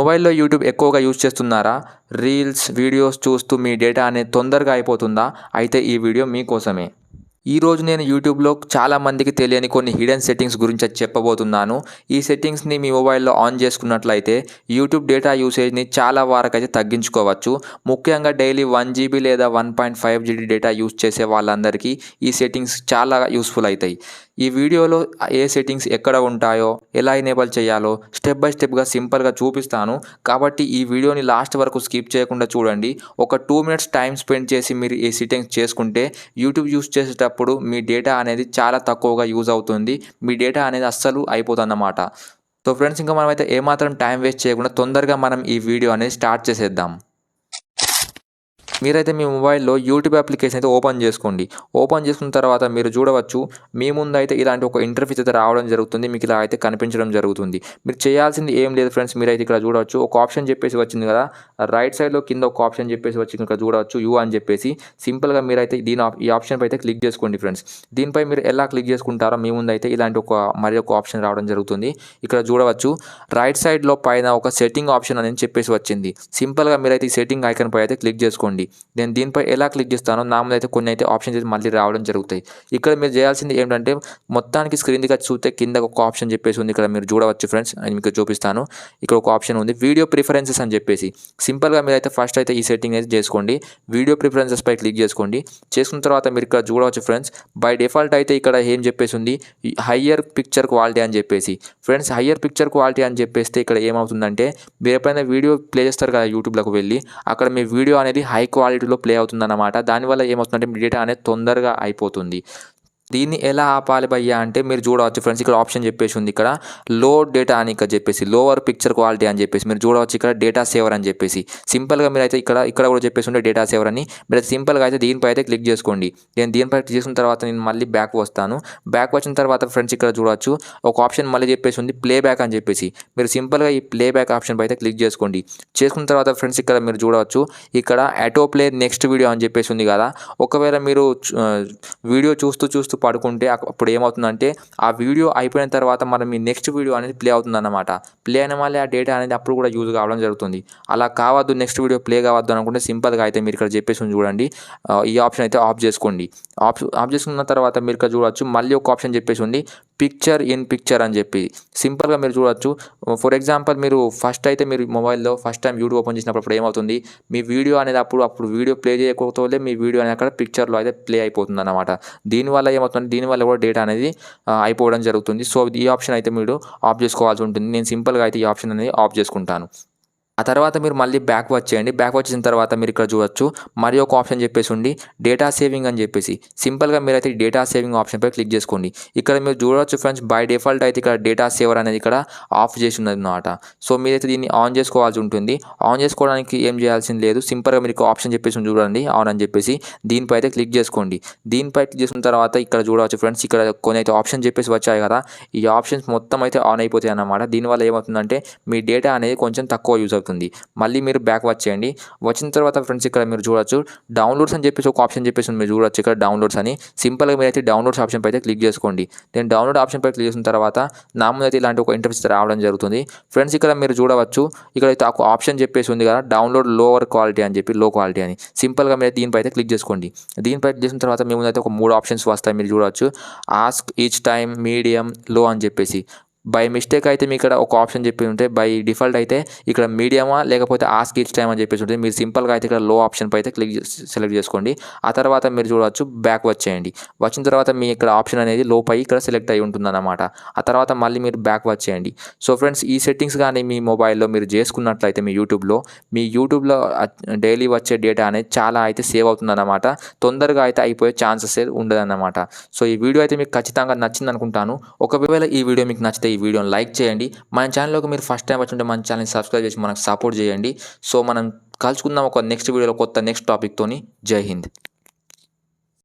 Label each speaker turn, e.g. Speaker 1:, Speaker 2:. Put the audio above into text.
Speaker 1: మొబైల్‌లో యూట్యూబ్ ఎక్కువగా యూజ్ చేస్తున్నారా? రీల్స్, వీడియోస్ చూస్తూ మీ డేటా అనేది తొందరగా అయిపోతుందా? అయితే ఈ వీడియో మీకోసమే. ఈరోజు నేను యూట్యూబ్‌లో చాలా మందికి తెలియని కొన్ని హిడెన్ సెట్టింగ్స్ గురించి చెప్పబోతున్నాను. ఈ సెట్టింగ్స్‌ని మీ మొబైల్‌లో ఆన్ చేసుకున్నట్లయితే యూట్యూబ్ డేటా యూసేజ్‌ని చాలా వరకైతే తగ్గించుకోవచ్చు. ముఖ్యంగా డైలీ 1 జీబీ లేదా 1.5 జీబీ డేటా యూజ్ చేసే వాళ్ళందరికీ ఈ సెట్టింగ్స్ చాలా యూస్‌ఫుల్ అయితాయి. ఈ వీడియోలో ఏ సెట్టింగ్స్ ఎక్కడ ఉంటాయో, ఎలా ఎనేబుల్ చేయాలో స్టెప్ బై స్టెప్‌గా సింపుల్‌గా చూపిస్తాను. కాబట్టి ఈ వీడియోని లాస్ట్ వరకు స్కిప్ చేయకుండా చూడండి. ఒక 2 మినిట్స్ టైం స్పెండ్ చేసి మీరు ఈ సెట్టింగ్స్ చేసుకుంటే యూట్యూబ్ యూజ్ చేసేటప్పుడు మీ డేటా అనేది చాలా తక్కువగా యూజ్ అవుతుంది. మీ డేటా అనేది అస్సలు అయిపోతుందన్నమాట. సో ఫ్రెండ్స్, ఇంకా మనమైతే ఏమాత్రం టైం వేస్ట్ చేయకుండా తొందరగా మనం ఈ వీడియో అనేది స్టార్ట్ చేసేద్దాం. మీరైతే మీ మొబైల్‌లో యూట్యూబ్ అప్లికేషన్ అయితే ఓపెన్ చేసుకోండి. ఓపెన్ చేసుకున్న తర్వాత మీరు చూడవచ్చు, మీ ముందైతే ఇలాంటి ఒక ఇంటర్ఫేస్ అయితే రావడం జరుగుతుంది. మీకు ఇలా అయితే కనిపించడం జరుగుతుంది. మీరు చేయాల్సింది ఏం లేదు ఫ్రెండ్స్. మీరైతే ఇక్కడ చూడవచ్చు, ఒక ఆప్షన్ చెప్పేసి వచ్చింది కదా, రైట్ సైడ్‌లో కింద ఒక ఆప్షన్ చెప్పేసి వచ్చింది. ఇక్కడ చూడవచ్చు యూ అని చెప్పేసి. సింపుల్‌గా మీరైతే ఈ ఆప్షన్‌పై అయితే క్లిక్ చేసుకోండి ఫ్రెండ్స్. దీనిపై మీరు ఎలా క్లిక్ చేసుకుంటారో మీ ముందైతే ఇలాంటి మరి ఒక ఆప్షన్ రావడం జరుగుతుంది. ఇక్కడ చూడవచ్చు, రైట్ సైడ్‌లో పైన ఒక సెట్టింగ్ ఆప్షన్ అని చెప్పేసి వచ్చింది. సింపుల్‌గా మీరైతే ఈ సెట్టింగ్ ఐకాన్ పై అయితే క్లిక్ చేసుకోండి. నేను దీనిపై ఎలా క్లిక్ చేస్తానో నా ముందు అయితే కొన్ని అయితే ఆప్షన్స్ అయితే మళ్ళీ రావడం జరుగుతాయి. ఇక్కడ మీరు చేయాల్సింది ఏంటంటే, మొత్తానికి స్క్రీన్ దిగా చూస్తే కింద ఒక ఆప్షన్ చెప్పేసి ఉంది. ఇక్కడ మీరు చూడవచ్చు ఫ్రెండ్స్, నేను మీకు చూపిస్తాను. ఇక్కడ ఒక ఆప్షన్ ఉంది, వీడియో ప్రిఫరెన్సెస్ అని చెప్పేసి. సింపుల్గా మీరైతే ఫస్ట్ అయితే ఈ సెట్టింగ్ అయితే చేసుకోండి. వీడియో ప్రిఫరెన్సెస్ పై క్లిక్ చేసుకోండి. చేసుకున్న తర్వాత మీరు ఇక్కడ చూడవచ్చు ఫ్రెండ్స్, బై డిఫాల్ట్ అయితే ఇక్కడ ఏం చెప్పేసి ఉంది, హయ్యర్ పిక్చర్ క్వాలిటీ అని చెప్పేసి. ఫ్రెండ్స్, హయ్యర్ పిక్చర్ క్వాలిటీ అని చెప్పేస్తే ఇక్కడ ఏమవుతుందంటే, మీరు ఎప్పుడైనా వీడియో ప్లే చేస్తారు కదా యూట్యూబ్లోకి వెళ్ళి, అక్కడ మీ వీడియో అనేది హై క్వాలిటీలో ప్లే అవుతుందన్నమాట. దానివల్ల ఏమవుతుందంటే మీ డేటా అనేది తొందరగా అయిపోతుంది. దీన్ని ఎలా ఆపాలి భయ్యా అంటే, మీరు చూడవచ్చు ఫ్రెండ్స్, ఇక్కడ ఆప్షన్ చెప్పేసి ఉంది. ఇక్కడ లో డేటా అని ఇక్కడ చెప్పేసి, లోవర్ పిక్చర్ క్వాలిటీ అని చెప్పేసి మీరు చూడవచ్చు. ఇక్కడ డేటా సేవర్ అని చెప్పేసి సింపుల్గా మీరైతే ఇక్కడ కూడా చెప్పేసి ఉంటే డేటా సేవర్ అని. మీరు సింపుల్గా అయితే దీనిపై అయితే క్లిక్ చేసుకోండి. నేను దీనిపై క్లిక్ చేసిన తర్వాత నేను మళ్ళీ బ్యాక్ వస్తాను. బ్యాక్ వచ్చిన తర్వాత ఫ్రెండ్స్, ఇక్కడ చూడవచ్చు ఒక ఆప్షన్ మళ్ళీ చెప్పేసి ఉంది, ప్లే బ్యాక్ అని చెప్పేసి. మీరు సింపుల్గా ఈ ప్లే బ్యాక్ ఆప్షన్ పై అయితే క్లిక్ చేసుకోండి. చేసుకున్న తర్వాత ఫ్రెండ్స్, ఇక్కడ మీరు చూడవచ్చు, ఇక్కడ ఆటో ప్లే నెక్స్ట్ వీడియో అని చెప్పేసి ఉంది కదా. ఒకవేళ మీరు వీడియో చూస్తూ పడుకుంటే అప్పుడు ఏమవుతుందంటే, ఆ వీడియో అయిపోయిన తర్వాత మనం మీ నెక్స్ట్ వీడియో అనేది ప్లే అవుతుందన్నమాట. ప్లే అయిన మళ్ళీ ఆ డేటా అనేది అప్పుడు కూడా యూజ్ కావడం జరుగుతుంది. అలా కావద్దు, నెక్స్ట్ వీడియో ప్లే కావద్దు అనుకుంటే సింపుల్గా అయితే మీరు ఇక్కడ చెప్పేసి చూడండి, ఈ ఆప్షన్ అయితే ఆఫ్ చేసుకోండి. ఆఫ్ చేసుకున్న తర్వాత మీరు ఇక్కడ చూడవచ్చు, మళ్ళీ ఒక ఆప్షన్ చెప్పేసి ఉంది, పిక్చర్ ఇన్ పిక్చర్ అని చెప్పి. సింపుల్గా మీరు చూడవచ్చు, ఫర్ ఎగ్జాంపుల్ మీరు ఫస్ట్ అయితే మీరు మొబైల్లో ఫస్ట్ టైం యూట్యూబ్ ఓపెన్ చేసినప్పుడు ఏమవుతుంది, మీ వీడియో అనేది అప్పుడు వీడియో ప్లే చేయకపోతే మీ వీడియో అనేది అక్కడ పిక్చర్లో అయితే ప్లే అయిపోతుంది అన్నమాట. దీనివల్ల ఏమవుతుంది, దీనివల్ల కూడా డేటా అనేది అయిపోవడం జరుగుతుంది. సో ఈ ఆప్షన్ అయితే మీరు ఆఫ్ చేసుకోవాల్సి ఉంటుంది. నేను సింపుల్గా అయితే ఈ ఆప్షన్ అనేది ఆఫ్ చేసుకుంటాను. ఆ తర్వాత మీరు మళ్ళీ బ్యాక్ వచ్చేయండి. బ్యాక్ వచ్చేసిన తర్వాత మీరు ఇక్కడ చూడవచ్చు, మరి ఒక ఆప్షన్ చెప్పేసి ఉండి డేటా సేవింగ్ అని చెప్పేసి. సింపుల్గా మీరైతే డేటా సేవింగ్ ఆప్షన్పై క్లిక్ చేసుకోండి. ఇక్కడ మీరు చూడవచ్చు ఫ్రెండ్స్, బై డిఫాల్ట్ అయితే ఇక్కడ డేటా సేవర్ అనేది ఇక్కడ ఆఫ్ చేసి ఉన్నది అన్నమాట. సో మీరైతే దీన్ని ఆన్ చేసుకోవాల్సి ఉంటుంది. ఆన్ చేసుకోవడానికి ఏం చేయాల్సింది లేదు, సింపుల్గా మీకు ఆప్షన్ చెప్పేసి చూడండి, ఆన్ అని చెప్పేసి. దీనిపై అయితే క్లిక్ చేసుకోండి. దీనిపై క్లిక్ చేసుకున్న తర్వాత ఇక్కడ చూడవచ్చు ఫ్రెండ్స్, ఇక్కడ కొన్ని అయితే ఆప్షన్ చెప్పేసి వచ్చాయి కదా, ఈ ఆప్షన్స్ మొత్తం అయితే ఆన్ అయిపోతాయి అన్నమాట. దీనివల్ల ఏమవుతుందంటే మీ డేటా అనేది కొంచెం తక్కువ యూజ్ అవుతుంది. మళ్ళీ మీరు బ్యాక్ వచ్చేయండి. వచ్చిన తర్వాత ఫ్రెండ్స్, ఇక్కడ మీరు చూడవచ్చు, డౌన్లోడ్స్ అని చెప్పేసి ఒక ఆప్షన్ చెప్పేసి మీరు చూడవచ్చు, ఇక్కడ డౌన్లోడ్స్ అని. సింపుల్గా మీరైతే డౌన్లోడ్స్ ఆప్షన్ పై అయితే క్లిక్ చేసుకోండి. నేను డౌన్లోడ్ ఆప్షన్ పై క్లిక్ చేసిన తర్వాత నా ముందు అయితే ఇలాంటి ఒక ఇంటర్ఫేస్ రావడం జరుగుతుంది. ఫ్రెండ్స్, ఇక్కడ మీరు చూడవచ్చు, ఇక్కడైతే ఒక ఆప్షన్ చెప్పేసి ఉంది కదా, డౌన్లోడ్ లోవర్ క్వాలిటీ అని చెప్పి, లో క్వాలిటీ అని. సింపుల్గా మీరు దీనిపై అయితే క్లిక్ చేసుకోండి. దీనిపై క్లిక్ చేసిన తర్వాత మీ ముందు అయితే ఒక 3 ఆప్షన్స్ వస్తాయి. మీరు చూడవచ్చు, ఆస్క్ ఈచ్ టైమ్, మీడియం, లో అని చెప్పేసి. బై మిస్టేక్ అయితే మీ ఇక్కడ ఒక ఆప్షన్ చెప్పి ఉంటే, బై డిఫాల్ట్ అయితే ఇక్కడ మీడియమా లేకపోతే ఆస్క్ ఈచ్ టైమ్ అని చెప్పేసి ఉంటుంది. మీరు సింపుల్గా అయితే ఇక్కడ లో ఆప్షన్ పై అయితే సెలెక్ట్ చేసుకోండి. ఆ తర్వాత మీరు చూడవచ్చు, బ్యాక్ వచ్చేయండి. వచ్చిన తర్వాత మీ ఇక్కడ ఆప్షన్ అనేది లో పై ఇక్కడ సెలెక్ట్ అయి ఉంటుందన్నమాట. ఆ తర్వాత మళ్ళీ మీరు బ్యాక్ వచ్చేయండి. సో ఫ్రెండ్స్, ఈ సెట్టింగ్స్ కానీ మీ మొబైల్లో మీరు చేసుకున్నట్లయితే మీ యూట్యూబ్లో డైలీ వచ్చే డేటా అనేది చాలా అయితే సేవ్ అవుతుందన్నమాట. తొందరగా అయితే అయిపోయే ఛాన్సెస్ ఉండదన్నమాట. సో ఈ వీడియో అయితే మీకు ఖచ్చితంగా నచ్చింది అనుకుంటాను. ఒకవేళ ఈ వీడియో మీకు నచ్చితే ఈ వీడియోని లైక్ చేయండి. మన ఛానల్లోకి మీరు ఫస్ట్ టైం వచ్చి ఉంటే మన ఛానల్ని సబ్స్క్రైబ్ చేసి మనకు సపోర్ట్ చేయండి. సో మనం కలుసుకుందాం ఒక నెక్స్ట్ వీడియోలో నెక్స్ట్ టాపిక్తోని. జై హింద్.